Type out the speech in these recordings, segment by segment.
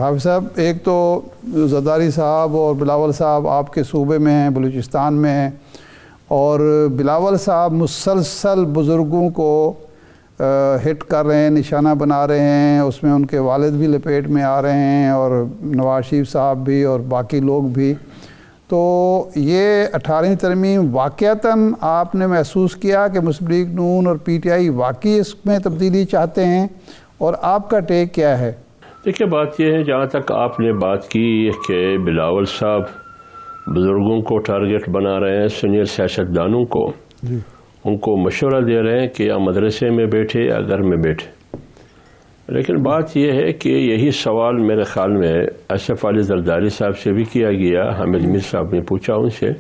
حافظ صاحب، ایک تو زرداری صاحب اور بلاول صاحب آپ کے صوبے میں ہیں، بلوچستان میں ہیں، اور بلاول صاحب مسلسل بزرگوں کو ہٹ کر رہے ہیں، نشانہ بنا رہے ہیں، اس میں ان کے والد بھی لپیٹ میں آ رہے ہیں اور نواز شریف صاحب بھی اور باقی لوگ بھی۔ تو یہ 18ویں ترمیم واقعتاً آپ نے محسوس کیا کہ مسلم لیگ نون اور پی ٹی آئی واقعی اس میں تبدیلی چاہتے ہیں، اور آپ کا ٹیک کیا ہے؟ دیکھیے، بات یہ ہے، جہاں تک آپ نے بات کی کہ بلاول صاحب بزرگوں کو ٹارگٹ بنا رہے ہیں، سینئر سیاستدانوں کو، ان کو مشورہ دے رہے ہیں کہ یا مدرسے میں بیٹھے یا گھر میں بیٹھے، لیکن بات یہ ہے کہ یہی سوال میرے خیال میں اسف علی زرداری صاحب سے بھی کیا گیا۔ حامد میر صاحب نے پوچھا ان سے،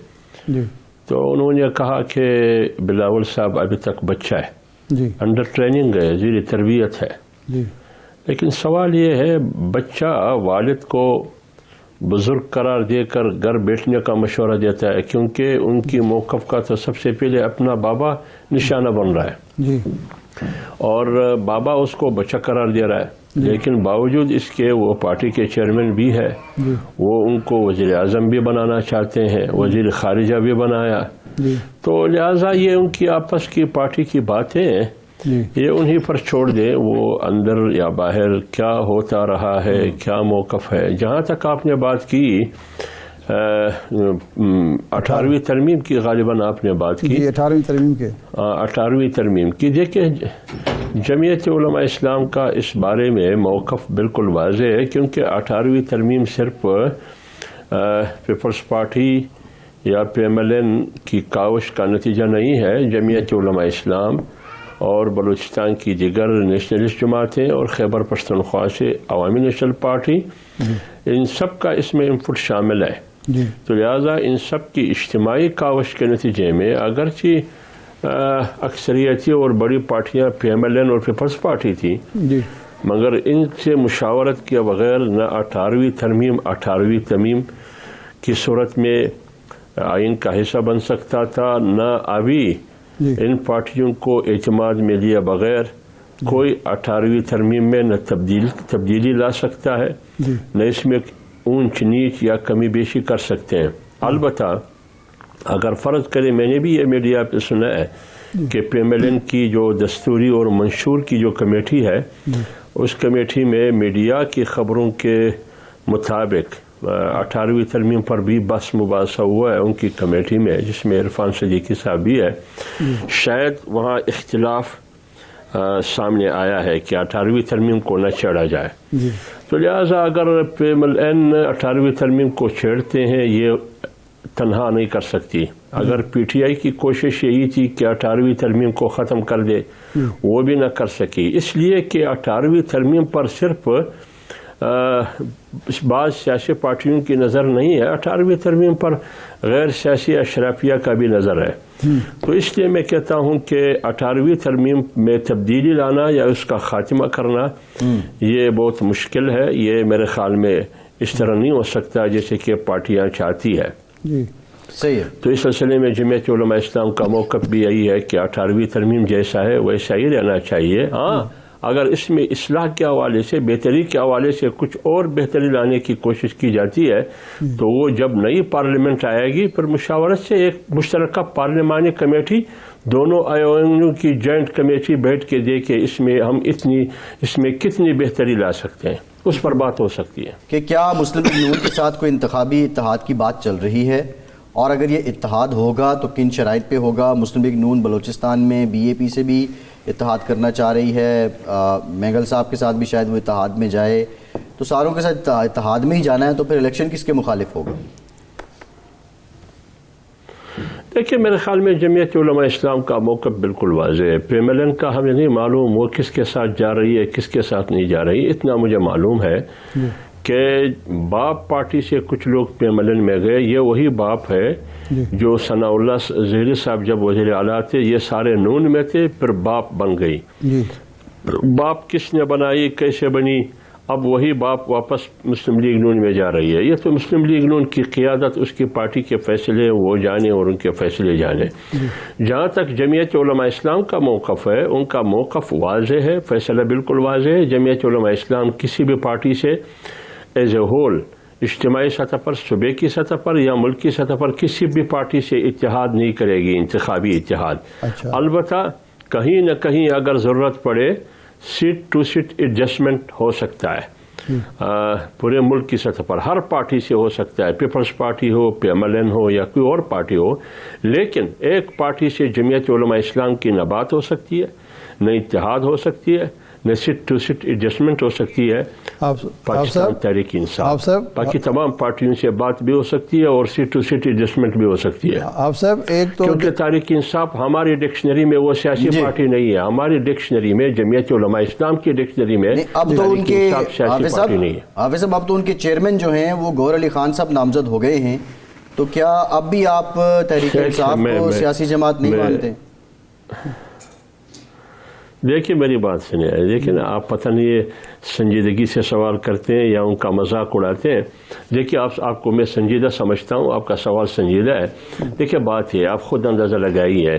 تو انہوں نے کہا کہ بلاول صاحب ابھی تک بچہ ہے، انڈر ٹریننگ ہے، زیر تربیت ہے۔ لیکن سوال یہ ہے، بچہ والد کو بزرگ قرار دے کر گھر بیٹھنے کا مشورہ دیتا ہے، کیونکہ ان کی موقف کا تو سب سے پہلے اپنا بابا نشانہ بن رہا ہے، اور بابا اس کو بچہ قرار دے رہا ہے، لیکن باوجود اس کے وہ پارٹی کے چیئرمین بھی ہے، وہ ان کو وزیر اعظم بھی بنانا چاہتے ہیں، وزیر خارجہ بھی بنایا، تو لہٰذا یہ ان کی آپس کی پارٹی کی باتیں ہیں، یہ انہی پر چھوڑ دیں، وہ اندر یا باہر کیا ہوتا رہا ہے، کیا موقف ہے۔ جہاں تک آپ نے بات کی 18ویں ترمیم کی، غالباً آپ نے بات کی 18ویں ترمیم کے 18ویں ترمیم کی، دیکھیں جمعیت علماء اسلام کا اس بارے میں موقف بالکل واضح ہے، کیونکہ 18ویں ترمیم صرف پیپلز پارٹی یا پی ایم ایل این کی کاوش کا نتیجہ نہیں ہے۔ جمعیت علماء اسلام اور بلوچستان کی دیگر نیشنلسٹ جماعتیں اور خیبر پختونخوا سے عوامی نیشنل پارٹی، ان سب کا اس میں انپٹ شامل ہے، تو لہٰذا ان سب کی اجتماعی کاوش کے نتیجے میں اگرچہ اکثریتی اور بڑی پارٹیاں پی ایم ایل این اور پیپلز پارٹی تھی، مگر ان سے مشاورت کے بغیر نہ 18ویں ترمیم 18ویں ترمیم کی صورت میں آئین کا حصہ بن سکتا تھا، نہ ابھی ان پارٹیوں کو اعتماد میں لیے بغیر کوئی 18ویں ترمیم میں نہ تبدیلی لا سکتا ہے، نہ اس میں اونچ نیچ یا کمی بیشی کر سکتے ہیں۔ البتہ اگر فرض کریں، میں نے بھی یہ میڈیا پہ سنا ہے کہ پی ایم ایل این کی جو دستوری اور منشور کی جو کمیٹی ہے، اس کمیٹی میں میڈیا کی خبروں کے مطابق 18ویں ترمیم پر بھی بحث مباحثہ ہوا ہے ان کی کمیٹی میں، جس میں عرفان صدیقی صاحب بھی ہے۔ شاید وہاں اختلاف سامنے آیا ہے کہ 18ویں ترمیم کو نہ چھیڑا جائے، تو لہٰذا اگر پی ایم ایل این 18ویں ترمیم کو چھیڑتے ہیں، یہ تنہا نہیں کر سکتی۔ اگر پی ٹی آئی کی کوشش یہی تھی کہ 18ویں ترمیم کو ختم کر دے، وہ بھی نہ کر سکی، اس لیے کہ 18ویں ترمیم پر صرف بعض سیاسی پارٹیوں کی نظر نہیں ہے، 18ویں ترمیم پر غیر سیاسی اشرافیہ کا بھی نظر ہے، تو اس لیے میں کہتا ہوں کہ 18ویں ترمیم میں تبدیلی لانا یا اس کا خاتمہ کرنا یہ بہت مشکل ہے، یہ میرے خیال میں اس طرح نہیں ہو سکتا جیسے کہ پارٹیاں چاہتی ہے۔ صحیح ہے، تو اس سلسلے میں جمعیت علماء اسلام کا موقف بھی یہی ہے کہ 18ویں ترمیم جیسا ہے ویسا ہی رہنا چاہیے۔ ہاں، اگر اس میں اصلاح کے حوالے سے، بہتری کے حوالے سے کچھ اور بہتری لانے کی کوشش کی جاتی ہے، تو وہ جب نئی پارلیمنٹ آئے گی، پھر مشاورت سے ایک مشترکہ پارلیمانی کمیٹی، دونوں ایوانوں کی جوائنٹ کمیٹی بیٹھ کے دیکھے اس میں ہم اس میں کتنی بہتری لا سکتے ہیں، اس پر بات ہو سکتی ہے کہ کیا مسلم لیگ نون کے ساتھ کوئی انتخابی اتحاد کی بات چل رہی ہے، اور اگر یہ اتحاد ہوگا تو کن شرائط پہ ہوگا؟ مسلم لیگ نون بلوچستان میں بی اے پی سے بھی اتحاد کرنا چاہ رہی ہے، میگل صاحب کے ساتھ بھی شاید وہ اتحاد میں جائے، تو ساروں کے ساتھ اتحاد میں ہی جانا ہے، تو پھر الیکشن کس کے مخالف ہوگا؟ دیکھیے، میرے خیال میں جمعیت علماء اسلام کا موقف بالکل واضح ہے۔ پی ایم ایل این کا ہمیں نہیں معلوم وہ کس کے ساتھ جا رہی ہے، کس کے ساتھ نہیں جا رہی، اتنا مجھے معلوم ہے کہ باپ پارٹی سے کچھ لوگ پی ایم ایل این میں گئے، یہ وہی باپ ہے جو ثناء اللہ زہری صاحب جب وزیر اعلیٰ تھے، یہ سارے نون میں تھے، پھر باپ بن گئی۔ باپ کس نے بنائی، کیسے بنی، اب وہی باپ واپس مسلم لیگ نون میں جا رہی ہے۔ یہ تو مسلم لیگ نون کی قیادت، اس کی پارٹی کے فیصلے وہ جانے اور ان کے فیصلے جانے۔ جہاں تک جمعیت علماء اسلام کا موقف ہے، ان کا موقف واضح ہے، فیصلہ بالکل واضح ہے۔ جمعیت علماء اسلام کسی بھی پارٹی سے ایز اے ہول اجتماعی سطح پر، صوبے کی سطح پر یا ملک کی سطح پر کسی بھی پارٹی سے اتحاد نہیں کرے گی، انتخابی اتحاد۔ البتہ کہیں نہ کہیں اگر ضرورت پڑے سیٹ ٹو سیٹ ایڈجسٹمنٹ ہو سکتا ہے، پورے ملک کی سطح پر ہر پارٹی سے ہو سکتا ہے، پیپلز پارٹی ہو، PMLN ہو یا کوئی اور پارٹی ہو، لیکن ایک پارٹی سے جمعیت علماء اسلام کی نہ بات ہو سکتی ہے، نہ اتحاد ہو سکتی ہے، نہ سیٹ ٹو سیٹ ایڈجسٹمنٹ ہو سکتی ہے۔ پاکستان تحریک انصاف باقی تمام پارٹیوں سے بات بھی ہو سکتی ہے اور سیٹ ٹو سیٹ ایڈجسٹمنٹ بھی ہو سکتی ہے۔ آپ صاحب ایک تو کیونکہ تحریک انصاف ہماری ڈکشنری میں وہ سیاسی پارٹی نہیں ہے، ہماری ڈکشنری میں جمعیت علماء اسلام کی ڈکشنری میں اب تو ان کے سیاسی پارٹی نہیں ہے۔ حافظ صاحب اب تو ان کے چیئرمین جو ہیں وہ گوہر علی خان صاحب نامزد ہو گئے ہیں، تو کیا اب بھی آپ تحریک انصاف کو سیاسی جماعت نہیں مانتے؟ دیکھیے میری بات سنیں، لیکن آپ پتہ نہیں یہ سنجیدگی سے سوال کرتے ہیں یا ان کا مذاق اڑاتے ہیں۔ دیکھیے آپ کو میں سنجیدہ سمجھتا ہوں، آپ کا سوال سنجیدہ ہے۔ دیکھیے بات یہ آپ خود اندازہ لگائی ہے،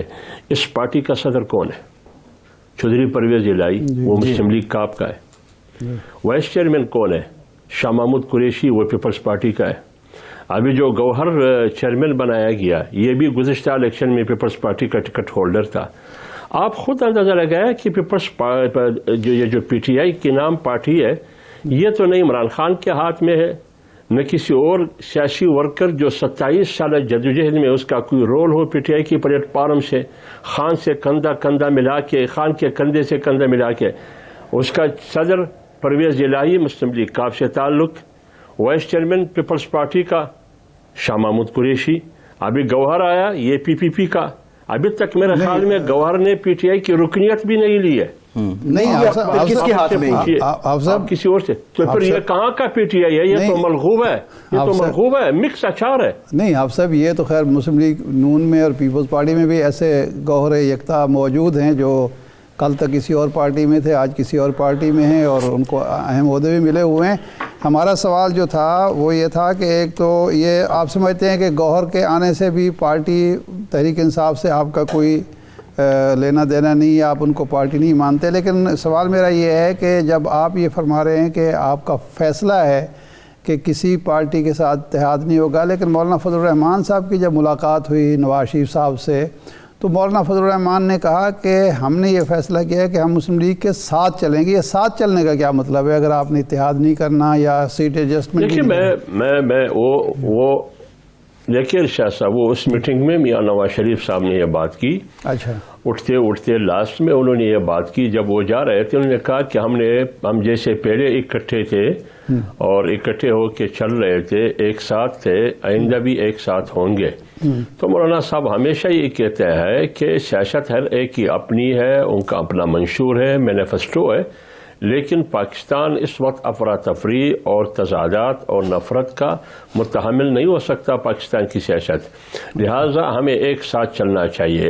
اس پارٹی کا صدر کون ہے؟ چودھری پرویز الہی، وہ مسلم لیگ کاپ کا ہے۔ وائس چیئرمین کون ہے؟ شاہ محمود قریشی، وہ پیپلز پارٹی کا ہے۔ ابھی جو گوہر چیئرمین بنایا گیا یہ بھی گزشتہ الیکشن میں پیپلز پارٹی کا ٹکٹ ہولڈر تھا۔ آپ خود اندازہ لگایا کہ جو پی ٹی آئی کی نام پارٹی ہے یہ تو نہیں عمران خان کے ہاتھ میں ہے، نہ کسی اور سیاسی ورکر جو 27 سالہ جدوجہد میں اس کا کوئی role who P T I کی پلیٹ فارم سے خان سے کندھا ملا کے، خان کے کندھے سے کندھا ملا کے۔ اس کا صدر پرویز الہی، مسلم لیگ کاف سے تعلق، وائس چیئرمین پیپلز پارٹی کا شاہ محمود قریشی۔ ابھی گوہر آیا یہ پی کا، ابھی تک میرے خیال میں گوہر نے پی ٹی آئی کی رکنیت بھی نہیں لی ہے۔ نہیں کس کے ہاتھ میں؟ آپ کسی اور سے، تو پھر یہ کہاں کا پی ٹی آئی ہے؟ یہ تو ملغوب ہے، یہ تو ملغوب ہے، مکس اچار ہے۔ نہیں آپ صاحب یہ تو خیر مسلم لیگ نون میں اور پیپلز پارٹی میں بھی ایسے گوہر یکتا موجود ہیں جو کل تک کسی اور پارٹی میں تھے، آج کسی اور پارٹی میں ہیں اور ان کو اہم عہدے بھی ملے ہوئے ہیں۔ ہمارا سوال جو تھا وہ یہ تھا کہ ایک تو یہ آپ سمجھتے ہیں کہ گوہر کے آنے سے بھی پارٹی تحریک انصاف سے آپ کا کوئی لینا دینا نہیں ہے، آپ ان کو پارٹی نہیں مانتے، لیکن سوال میرا یہ ہے کہ جب آپ یہ فرما رہے ہیں کہ آپ کا فیصلہ ہے کہ کسی پارٹی کے ساتھ اتحاد نہیں ہوگا، لیکن مولانا فضل الرحمان صاحب کی جب ملاقات ہوئی نواز شریف صاحب سے تو مولانا فضل الرحمان نے کہا کہ ہم نے یہ فیصلہ کیا ہے کہ ہم مسلم لیگ کے ساتھ چلیں گے۔ یہ ساتھ چلنے کا کیا مطلب ہے اگر آپ نے اتحاد نہیں کرنا یا سیٹ ایڈجسٹمنٹ؟ دیکھیے میں وہ دیکھیے شاہ صاحب وہ اس میٹنگ میں میاں نواز شریف صاحب نے یہ بات کی۔ اچھا، اٹھتے لاسٹ میں انہوں نے یہ بات کی، جب وہ جا رہے تھے انہوں نے کہا کہ ہم جیسے پہلے اکٹھے تھے اور اکٹھے ہو کے چل رہے تھے، ایک ساتھ تھے، آئندہ بھی ایک ساتھ ہوں گے۔ تو مولانا صاحب ہمیشہ یہ کہتے ہیں کہ سیاست ہر ایک کی اپنی ہے، ان کا اپنا منشور ہے، مینیفیسٹو ہے، لیکن پاکستان اس وقت افراتفری اور تضادات اور نفرت کا متحمل نہیں ہو سکتا پاکستان کی سیاست، لہٰذا ہمیں ایک ساتھ چلنا چاہیے۔